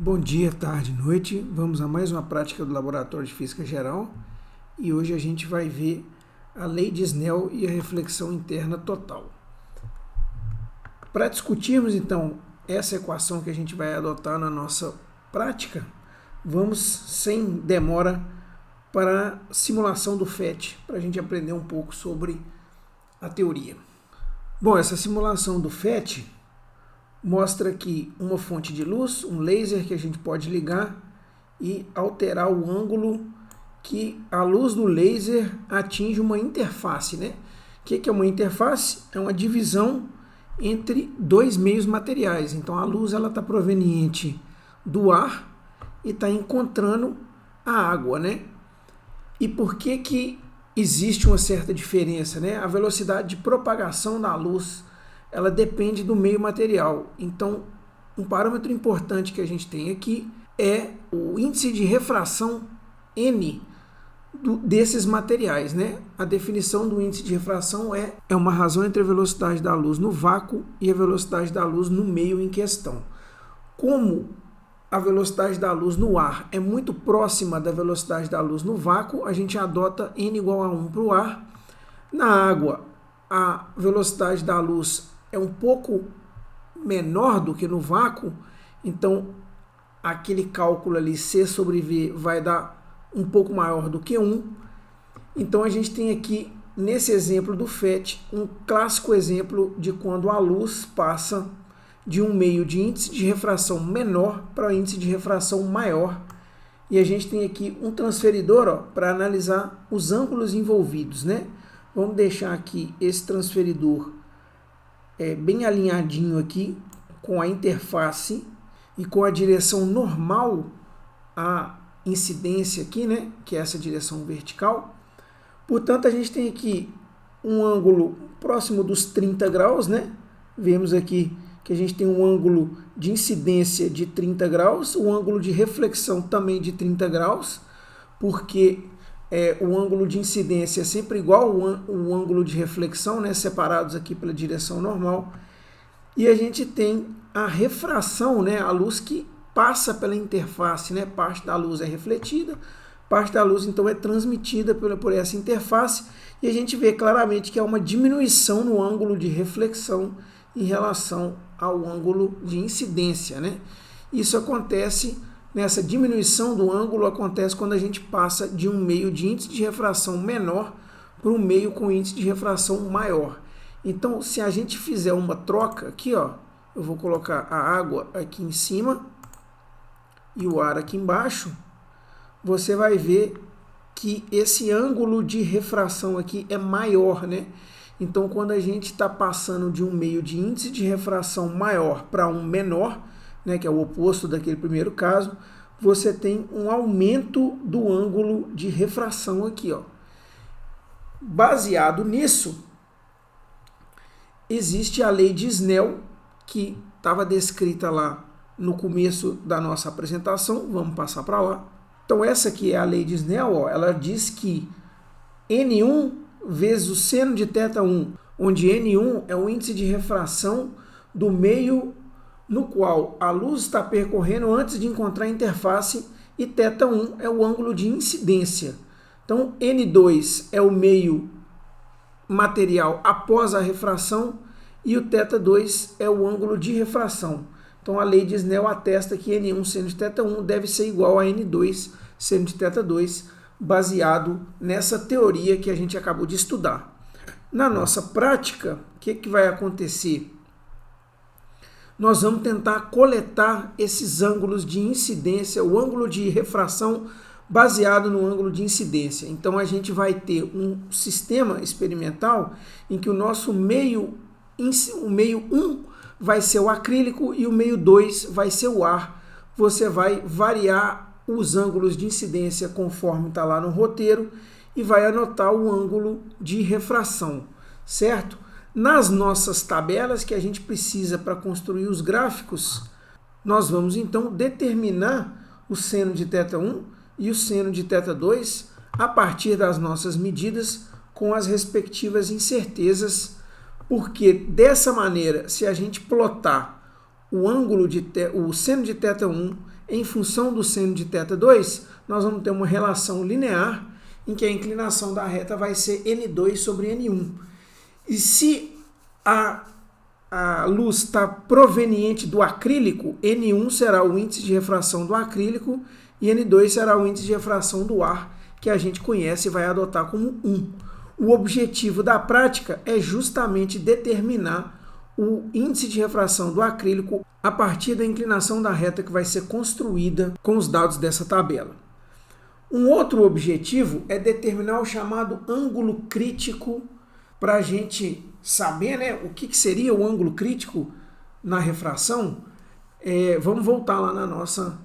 Bom dia, tarde, noite. Vamos a mais uma prática do Laboratório de Física Geral e hoje a gente vai ver a lei de Snell e a reflexão interna total. Para discutirmos então essa equação que a gente vai adotar na nossa prática, vamos sem demora para a simulação do FET, para a gente aprender um pouco sobre a teoria. Bom, essa simulação do FET mostra aqui uma fonte de luz, um laser que a gente pode ligar e alterar o ângulo que a luz do laser atinge uma interface, né? O que é uma interface? É uma divisão entre dois meios materiais. Então a luz está proveniente do ar e está encontrando a água, né? E por que existe uma certa diferença, né? A velocidade de propagação da luz ela depende do meio material. Então, um parâmetro importante que a gente tem aqui é o índice de refração N desses materiais, né? A definição do índice de refração é uma razão entre a velocidade da luz no vácuo e a velocidade da luz no meio em questão. Como a velocidade da luz no ar é muito próxima da velocidade da luz no vácuo, a gente adota N igual a 1 para o ar. Na água, a velocidade da luz é um pouco menor do que no vácuo, então aquele cálculo ali C sobre V vai dar um pouco maior do que 1. Então a gente tem aqui, nesse exemplo do FET, um clássico exemplo de quando a luz passa de um meio de índice de refração menor para o índice de refração maior. E a gente tem aqui um transferidor para analisar os ângulos envolvidos, né? Vamos deixar aqui esse transferidor bem alinhadinho aqui com a interface e com a direção normal à incidência aqui, né, que é essa direção vertical. Portanto, a gente tem aqui um ângulo próximo dos 30 graus, né? Vemos aqui que a gente tem um ângulo de incidência de 30 graus, o ângulo de reflexão também de 30 graus, porque o ângulo de incidência é sempre igual ao ângulo de reflexão, né, separados aqui pela direção normal. E a gente tem a refração, né, a luz que passa pela interface, né, parte da luz é refletida, parte da luz então é transmitida por essa interface, e a gente vê claramente que há uma diminuição no ângulo de reflexão em relação ao ângulo de incidência, né? Isso acontece, nessa diminuição do ângulo acontece quando a gente passa de um meio de índice de refração menor para um meio com índice de refração maior. Então, se a gente fizer uma troca aqui, ó, eu vou colocar a água aqui em cima e o ar aqui embaixo, você vai ver que esse ângulo de refração aqui é maior, né? Então, quando a gente está passando de um meio de índice de refração maior para um menor, né, que é o oposto daquele primeiro caso, você tem um aumento do ângulo de refração aqui, ó. Baseado nisso, existe a lei de Snell, que estava descrita lá no começo da nossa apresentação. Vamos passar para lá. Então, essa aqui é a lei de Snell, ó. Ela diz que N1 vezes o seno de θ1, onde N1 é o índice de refração do meio no qual a luz está percorrendo antes de encontrar a interface, e θ1 é o ângulo de incidência. Então, N2 é o meio material após a refração e o θ2 é o ângulo de refração. Então, a lei de Snell atesta que N1 seno de θ1 deve ser igual a N2 seno de θ2, baseado nessa teoria que a gente acabou de estudar. Na nossa prática, o que vai acontecer? Nós vamos tentar coletar esses ângulos de incidência, o ângulo de refração baseado no ângulo de incidência. Então, a gente vai ter um sistema experimental em que o nosso meio 1 vai ser o acrílico e o meio 2 vai ser o ar. Você vai variar os ângulos de incidência conforme está lá no roteiro e vai anotar o ângulo de refração, certo? Nas nossas tabelas que a gente precisa para construir os gráficos, nós vamos então determinar o seno de θ1 e o seno de θ2 a partir das nossas medidas com as respectivas incertezas, porque dessa maneira, se a gente plotar o seno de θ1 em função do seno de θ2, nós vamos ter uma relação linear em que a inclinação da reta vai ser N2 sobre N1. E se a luz está proveniente do acrílico, N1 será o índice de refração do acrílico e N2 será o índice de refração do ar, que a gente conhece e vai adotar como 1. O objetivo da prática é justamente determinar o índice de refração do acrílico a partir da inclinação da reta que vai ser construída com os dados dessa tabela. Um outro objetivo é determinar o chamado ângulo crítico para a gente saber, né, o que seria o ângulo crítico na refração. Vamos voltar lá na nossa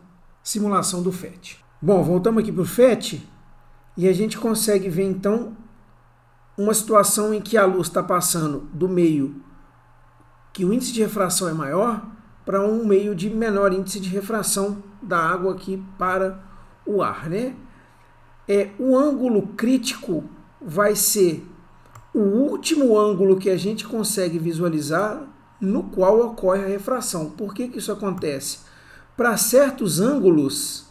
simulação do FET. Bom, voltamos aqui para o FET e a gente consegue ver então uma situação em que a luz está passando do meio que o índice de refração é maior para um meio de menor índice de refração da água aqui para o ar, né? O ângulo crítico vai ser o último ângulo que a gente consegue visualizar no qual ocorre a refração. Por que isso acontece? Para certos ângulos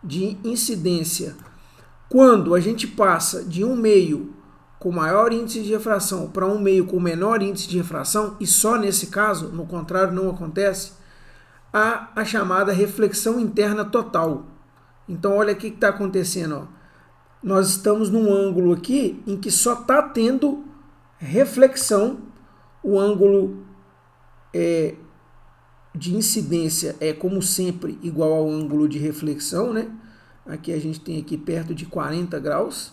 de incidência, quando a gente passa de um meio com maior índice de refração para um meio com menor índice de refração, e só nesse caso, no contrário não acontece, há a chamada reflexão interna total. Então olha o que está acontecendo, ó. Nós estamos num ângulo aqui em que só está tendo reflexão, o ângulo de incidência é, como sempre, igual ao ângulo de reflexão, né? Aqui a gente tem aqui perto de 40 graus,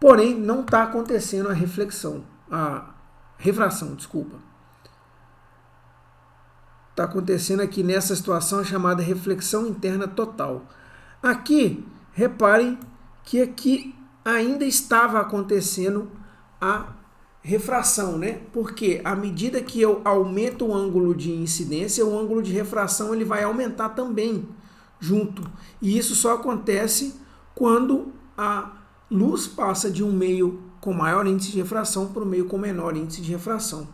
porém não está acontecendo a refração, desculpa. Está acontecendo aqui nessa situação chamada reflexão interna total. Aqui, reparem que aqui ainda estava acontecendo a refração, né? Porque à medida que eu aumento o ângulo de incidência, o ângulo de refração ele vai aumentar também junto. E isso só acontece quando a luz passa de um meio com maior índice de refração para um meio com menor índice de refração.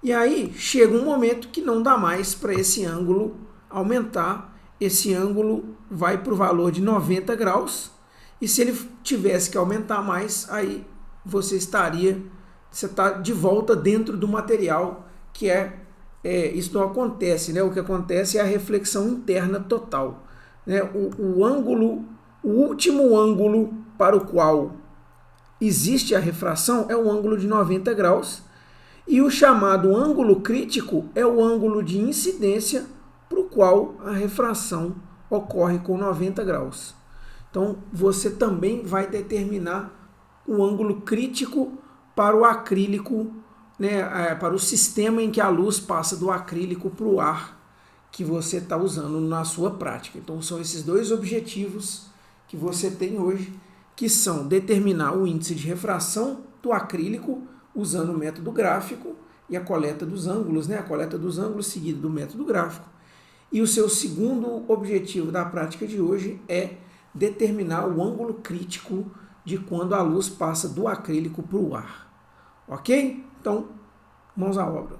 E aí chega um momento que não dá mais para esse ângulo aumentar. Esse ângulo vai para o valor de 90 graus. E se ele tivesse que aumentar mais, aí você está de volta dentro do material, que isso não acontece, né? O que acontece é a reflexão interna total, né? O último ângulo para o qual existe a refração é o ângulo de 90 graus, e o chamado ângulo crítico é o ângulo de incidência para o qual a refração ocorre com 90 graus. Então, você também vai determinar o ângulo crítico para o acrílico, né, para o sistema em que a luz passa do acrílico para o ar que você está usando na sua prática. Então, são esses dois objetivos que você tem hoje, que são determinar o índice de refração do acrílico usando o método gráfico e a coleta dos ângulos, né, a coleta dos ângulos seguida do método gráfico. E o seu segundo objetivo da prática de hoje é determinar o ângulo crítico de quando a luz passa do acrílico para o ar. Ok? Então, mãos à obra.